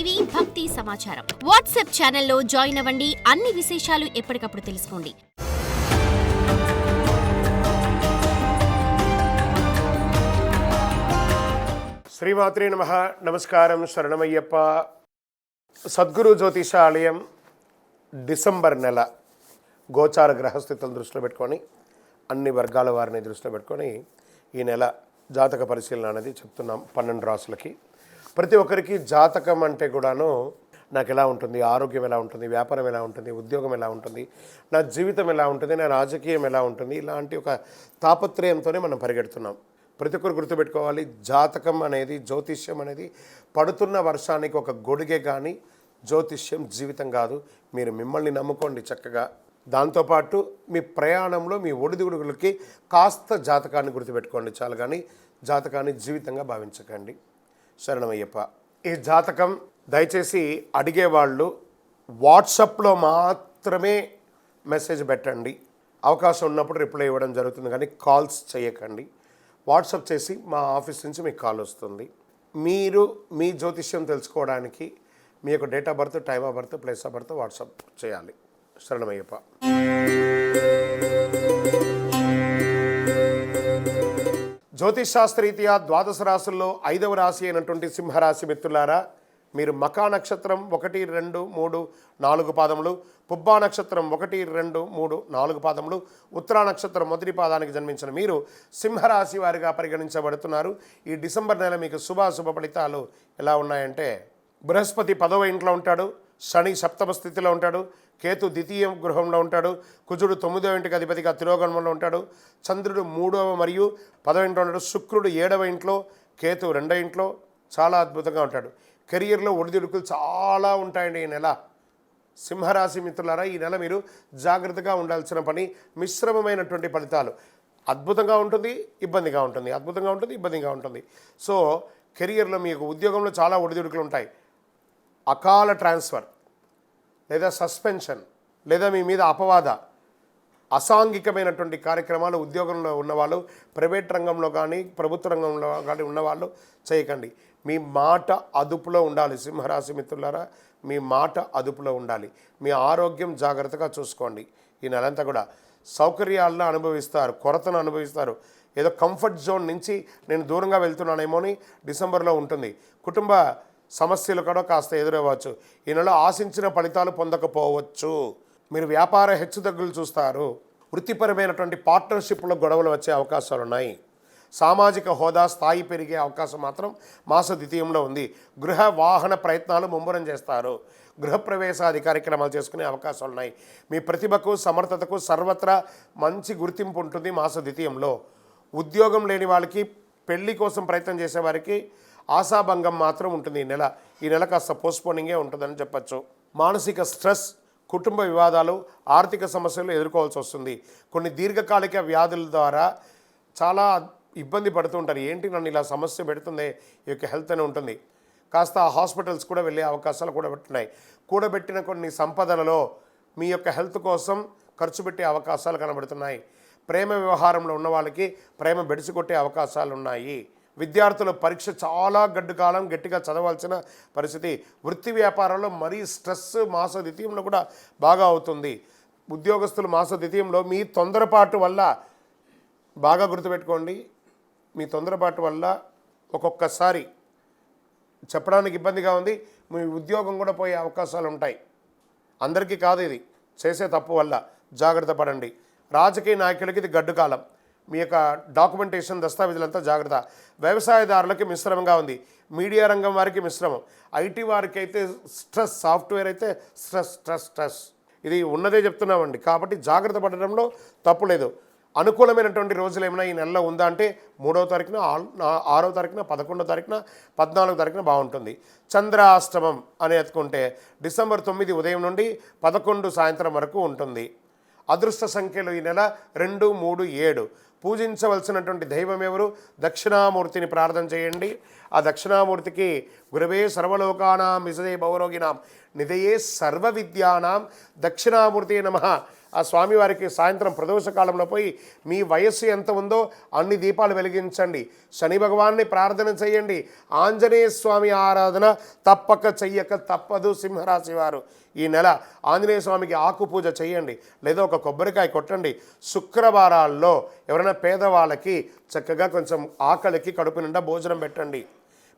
TV భక్తి సమాచారం WhatsApp ఛానల్లో జాయిన్ అవ్వండి. అన్ని విశేషాలు ఎప్పటికప్పుడు తెలుసుకోండి. శ్రీమాత్రే నమః. నమస్కారం. శరణమయ్యప్ప. సద్గురు జ్యోతిష ఆలయం డిసెంబర్ నెల గోచార గ్రహస్థితులను దృష్టిలో పెట్టుకొని అన్ని వర్గాల వారిని దృష్టిలో పెట్టుకొని ఈ నెల జాతక పరిశీలన అనేది చెప్తున్నాం. 12 రాసులకి ప్రతి ఒక్కరికి జాతకం అంటే కూడాను నాకు ఎలా ఉంటుంది, ఆరోగ్యం ఎలా ఉంటుంది, వ్యాపారం ఎలా ఉంటుంది, ఉద్యోగం ఎలా ఉంటుంది, నా జీవితం ఎలా ఉంటుంది, నా రాజకీయం ఎలా ఉంటుంది, ఇలాంటి ఒక తాపత్రయంతోనే మనం పరిగెడుతున్నాం. ప్రతి ఒక్కరు గుర్తుపెట్టుకోవాలి, జాతకం అనేది, జ్యోతిష్యం అనేది పడుతున్న వర్షానికి ఒక గొడుగే కానీ జ్యోతిష్యం జీవితం కాదు. మీరు మిమ్మల్ని నమ్ముకోండి చక్కగా. దాంతోపాటు మీ ప్రయాణంలో మీ ఒడిదుడుగులకి కాస్త జాతకాన్ని గుర్తుపెట్టుకోండి చాలు, కానీ జాతకాన్ని జీవితంగా భావించకండి. శరణమయ్యప్ప. ఈ జాతకం దయచేసి అడిగేవాళ్ళు వాట్సాప్లో మాత్రమే మెసేజ్ పెట్టండి. అవకాశం ఉన్నప్పుడు రిప్లై ఇవ్వడం జరుగుతుంది, కానీ కాల్స్ చేయకండి. వాట్సాప్ చేసి మా ఆఫీస్ నుంచి మీకు కాల్ వస్తుంది. మీరు మీ జ్యోతిష్యం తెలుసుకోవడానికి మీ యొక్క date of birth, time of birth, place of birth WhatsApp చేయాలి. శరణమయ్యప్ప. జ్యోతిషాస్త్రరీత్యా ద్వాదశ రాశుల్లో 5వ రాశి అయినటువంటి సింహరాశి మిత్రులారా, మీరు మకా నక్షత్రం 1, 2, 3, 4 పాదములు, పుబ్బా నక్షత్రం 1, 2, 3, 4 పాదములు, ఉత్తరా నక్షత్రం మొదటి పాదానికి జన్మించిన మీరు సింహరాశి వారిగా పరిగణించబడుతున్నారు. ఈ డిసెంబర్ నెల మీకు శుభాశుభ ఫలితాలు ఎలా ఉన్నాయంటే, బృహస్పతి 10వ ఇంట్లో ఉంటాడు, శని 7వ స్థితిలో ఉంటాడు, కేతు 2వ గృహంలో ఉంటాడు, కుజుడు 9వ ఇంటికి అధిపతిగా తిరోగమనంలో ఉంటాడు, చంద్రుడు 3వ మరియు 10వ ఇంట్లో ఉంటాడు, శుక్రుడు 7వ ఇంట్లో, కేతు 2వ ఇంట్లో. చాలా అద్భుతంగా ఉంటాడు. కెరియర్లో ఒడిదుడుకులు చాలా ఉంటాయండి ఈ నెల. సింహరాశి మిత్రులారా, ఈ నెల మీరు జాగ్రత్తగా ఉండాల్సిన పని. మిశ్రమమైనటువంటి ఫలితాలు. అద్భుతంగా ఉంటుంది, ఇబ్బందిగా ఉంటుంది, అద్భుతంగా ఉంటుంది, ఇబ్బందిగా ఉంటుంది. సో కెరియర్లో మీకు ఉద్యోగంలో చాలా ఒడిదుడుకులు ఉంటాయి. అకాల ట్రాన్స్ఫర్ లేదా సస్పెన్షన్ లేదా మీ మీద అపవాద అసాంఘికమైనటువంటి కార్యక్రమాలు ఉద్యోగంలో ఉన్నవాళ్ళు, ప్రైవేట్ రంగంలో కానీ ప్రభుత్వ రంగంలో కానీ ఉన్నవాళ్ళు చేయకండి. మీ మాట అదుపులో ఉండాలి. సింహరాశి మిత్రులారా, మీ మాట అదుపులో ఉండాలి. మీ ఆరోగ్యం జాగ్రత్తగా చూసుకోండి. ఈ నెలంతా కూడా సౌకర్యాలను అనుభవిస్తారు, కొరతను అనుభవిస్తారు. ఏదో కంఫర్ట్ జోన్ నుంచి నేను దూరంగా వెళ్తున్నానేమో అని డిసెంబర్లో ఉంటుంది. కుటుంబ సమస్యలు కూడా కాస్త ఎదురవ్వచ్చు. ఈ నెల ఆశించిన ఫలితాలు పొందకపోవచ్చు. మీరు వ్యాపార హెచ్చుతగ్గులు చూస్తారు. వృత్తిపరమైనటువంటి పార్ట్నర్షిప్లో గొడవలు వచ్చే అవకాశాలు ఉన్నాయి. సామాజిక హోదా స్థాయి పెరిగే అవకాశం మాత్రం మాస ద్వితీయంలో ఉంది. గృహ వాహన ప్రయత్నాలు ముమ్మరం చేస్తారు. గృహప్రవేశాది కార్యక్రమాలు చేసుకునే అవకాశాలు ఉన్నాయి. మీ ప్రతిభకు సమర్థతకు సర్వత్రా మంచి గుర్తింపు ఉంటుంది మాస ద్వితీయంలో. ఉద్యోగం లేని వాళ్ళకి, పెళ్లి కోసం ప్రయత్నం చేసేవారికి ఆశాభంగం మాత్రం ఉంటుంది ఈ నెల కాస్త పోస్ట్పోనింగే ఉంటుందని చెప్పచ్చు. మానసిక స్ట్రెస్, కుటుంబ వివాదాలు, ఆర్థిక సమస్యలు ఎదుర్కోవాల్సి వస్తుంది. కొన్ని దీర్ఘకాలిక వ్యాధుల ద్వారా చాలా ఇబ్బంది పడుతూ ఉంటారు. ఏంటి నన్ను ఇలా సమస్య పెడుతుంది, ఈ యొక్క హెల్త్ అని ఉంటుంది. కాస్త హాస్పిటల్స్ కూడా వెళ్ళే అవకాశాలు కూడా పెట్టున్నాయి. కూడబెట్టిన కొన్ని సంపదలలో మీ యొక్క హెల్త్ కోసం ఖర్చు పెట్టే అవకాశాలు కనబడుతున్నాయి. ప్రేమ వ్యవహారంలో ఉన్న వాళ్ళకి ప్రేమ బెడిసికొట్టే అవకాశాలు ఉన్నాయి. విద్యార్థుల పరీక్ష చాలా గడ్డు కాలం గట్టిగా చదవాల్సిన పరిస్థితి. వృత్తి వ్యాపారంలో మరీ స్ట్రెస్ మాస ద్వితీయంలో కూడా బాగా అవుతుంది. ఉద్యోగస్తులు మాస ద్వితీయంలో మీ తొందరపాటు వల్ల, బాగా గుర్తుపెట్టుకోండి, మీ తొందరపాటు వల్ల ఒక్కొక్కసారి చెప్పడానికి ఇబ్బందిగా ఉంది, మీ ఉద్యోగం కూడా పోయే అవకాశాలు ఉంటాయి. అందరికీ కాదు, ఇది చేసే తప్పు వల్ల జాగ్రత్త పడండి. రాజకీయ నాయకులకి ఇది గడ్డు కాలం. మీ యొక్క డాక్యుమెంటేషన్, దస్తావేజులంతా జాగ్రత్త. వ్యవసాయదారులకి మిశ్రమంగా ఉంది. మీడియా రంగం వారికి మిశ్రమం. ఐటీ వారికి అయితే స్ట్రెస్, సాఫ్ట్వేర్ అయితే స్ట్రెస్. ఇది ఉన్నదే చెప్తున్నామండి. కాబట్టి జాగ్రత్త పడడంలో తప్పు లేదు. అనుకూలమైనటువంటి రోజులు ఏమైనా ఈ నెలలో ఉందా అంటే 3వ తారీఖున, 6వ తారీఖున, 11వ తారీఖున, 14వ తారీఖున బాగుంటుంది. చంద్రాష్టమం అని ఎత్తుకుంటే డిసెంబర్ 9 ఉదయం నుండి 11 సాయంత్రం వరకు ఉంటుంది. అదృష్ట సంఖ్యలు ఈ నెల 2, 3, 7. పూజించవలసినటువంటి దైవం ఎవరు? దక్షిణామూర్తిని ప్రార్థన చేయండి. ఆ దక్షిణామూర్తికి గురవే సర్వలోకానాం విసదే భవరోగినాం నిధయే సర్వ విద్యానాం దక్షిణామూర్తి నమః. ఆ స్వామివారికి సాయంత్రం ప్రదోష కాలంలో పోయి మీ వయస్సు ఎంత ఉందో అన్ని దీపాలు వెలిగించండి. శని భగవాన్ని ప్రార్థన చేయండి. ఆంజనేయ స్వామి ఆరాధన తప్పక చెయ్యక తప్పదు సింహరాశి వారు. ఈ నెల ఆంజనేయ స్వామికి ఆకు పూజ చేయండి, లేదా ఒక కొబ్బరికాయ కొట్టండి. శుక్రవారాల్లో ఎవరైనా పేదవాళ్ళకి చక్కగా కొంచెం ఆకలికి కడుపు నిండా భోజనం పెట్టండి.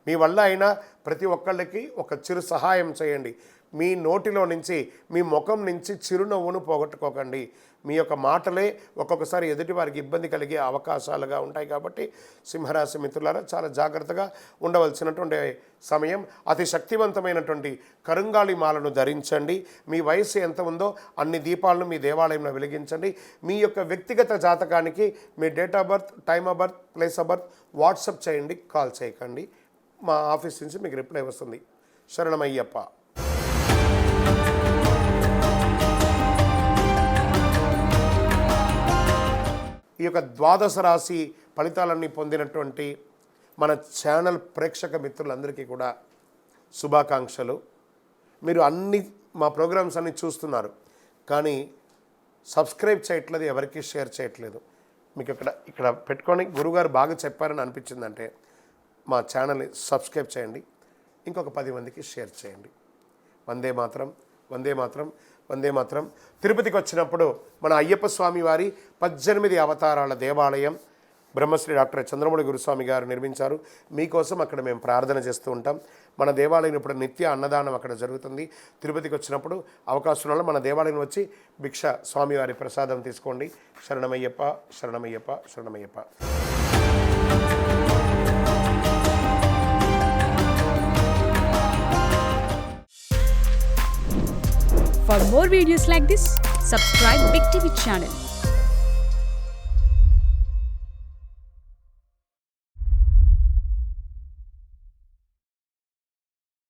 మీ వల్ల అయినా ప్రతి ఒక్కళ్ళకి ఒక చిరు సహాయం చేయండి. మీ నోటిలో నుంచి, మీ ముఖం నుంచి చిరునవ్వును పోగొట్టుకోకండి. మీ యొక్క మాటలే ఒక్కొక్కసారి ఎదుటి వారికి ఇబ్బంది కలిగే అవకాశాలుగా ఉంటాయి. కాబట్టి సింహరాశి మిత్రులారా చాలా జాగ్రత్తగా ఉండవలసినటువంటి సమయం. అతి శక్తివంతమైనటువంటి కరుంగాళి మాలను ధరించండి. మీ వయసు ఎంత ఉందో అన్ని దీపాలను మీ దేవాలయంలో వెలిగించండి. మీ యొక్క వ్యక్తిగత జాతకానికి మీ date of birth, time of birth, place of birth WhatsApp చేయండి, కాల్ చేయకండి. మా ఆఫీస్ నుంచి మీకు రిప్లై వస్తుంది. శరణమయ్యప్ప. ఈ యొక్క ద్వాదశ రాశి ఫలితాలన్నీ పొందినటువంటి మన ఛానల్ ప్రేక్షక మిత్రులందరికీ కూడా శుభాకాంక్షలు. మీరు అన్ని మా ప్రోగ్రామ్స్ అన్నీ చూస్తున్నారు, కానీ సబ్స్క్రైబ్ చేయట్లేదు, ఎవరికి షేర్ చేయట్లేదు. మీకు ఇక్కడ పెట్టుకొని గురువుగారు బాగా చెప్పారని అనిపించిందంటే మా ఛానల్ని సబ్స్క్రైబ్ చేయండి, ఇంకొక 10 మందికి షేర్ చేయండి. వందే మాత్రం, వందే మాత్రం, వందే మాత్రం. తిరుపతికి వచ్చినప్పుడు మన అయ్యప్ప స్వామి వారి 18 అవతారాల దేవాలయం బ్రహ్మశ్రీ డాక్టర్ చంద్రమౌళి గురుస్వామి గారు నిర్మించారు. మీకోసం అక్కడ మేము ప్రార్థన చేస్తూ ఉంటాం. మన దేవాలయం ఇప్పుడు నిత్య అన్నదానం అక్కడ జరుగుతుంది. తిరుపతికి వచ్చినప్పుడు అవకాశం వల్ల మన దేవాలయం వచ్చి భిక్ష స్వామివారి ప్రసాదం తీసుకోండి. శరణమయ్యప్ప, శరణమయ్యప్ప, శరణమయ్యప్ప. For more videos like this, subscribe Big TV channel.